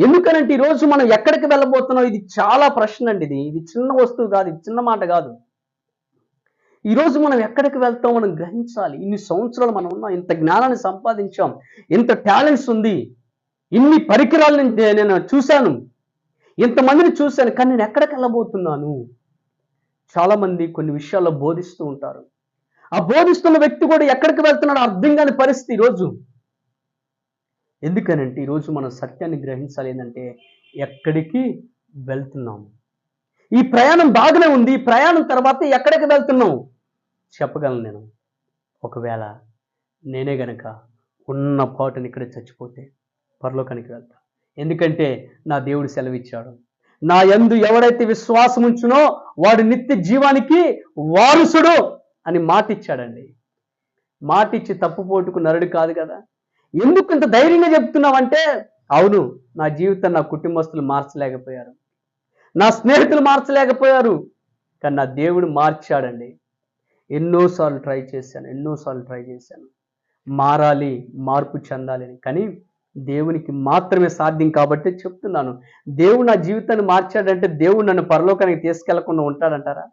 ఎందుకనంటే ఈరోజు మనం ఎక్కడికి వెళ్ళబోతున్నాం, ఇది చాలా ప్రశ్న అండి ఇది. ఇది చిన్న వస్తువు కాదు, ఇది చిన్న మాట కాదు. ఈరోజు మనం ఎక్కడికి వెళ్తాం మనం గ్రహించాలి. ఇన్ని సంవత్సరాలు మనం ఉన్నాం, ఇంత జ్ఞానాన్ని సంపాదించాం, ఇంత టాలెంట్స్ ఉంది, ఇన్ని పరికరాలను నేను చూశాను, ఇంతమందిని చూశాను, కానీ నేను ఎక్కడికి వెళ్ళబోతున్నాను? చాలామంది కొన్ని విషయాల్లో బోధిస్తూ ఉంటారు. ఆ బోధిస్తున్న వ్యక్తి కూడా ఎక్కడికి వెళ్తున్నాడో అర్థం కాని పరిస్థితి ఈరోజు. ఎందుకనంటే ఈరోజు మనం సత్యాన్ని గ్రహించాలి. ఏంటంటే ఎక్కడికి వెళ్తున్నాం? ఈ ప్రయాణం బాగానే ఉంది. ఈ ప్రయాణం తర్వాత ఎక్కడికి వెళ్తున్నాం చెప్పగలను నేను. ఒకవేళ నేనే గనక ఉన్న పాటుని ఇక్కడే చచ్చిపోతే పరలోకానికి వెళ్తా. ఎందుకంటే నా దేవుడు సెలవిచ్చాడు, నా యందు ఎవడైతే విశ్వాసం ఉంచునో వాడు నిత్య జీవానికి వారసుడు అని మాటిచ్చాడండి. మాటిచ్చి తప్పుపోటుకు నరుడు కాదు కదా. ఎందుకు ఇంత ధైర్యంగా చెప్తున్నావంటే, అవును, నా జీవితం నా కుటుంబస్తులు మార్చలేకపోయారు, నా స్నేహితులు మార్చలేకపోయారు, కానీ నా దేవుడు మార్చాడండి. ఎన్నోసార్లు ట్రై చేశాను మారాలి, మార్పు చెందాలి అని. కానీ దేవునికి మాత్రమే సాధ్యం కాబట్టి చెప్తున్నాను. దేవుడు నా జీవితాన్ని మార్చాడంటే దేవుడు నన్ను పరలోకానికి తీసుకెళ్లకుండా ఉంటాడంటారా?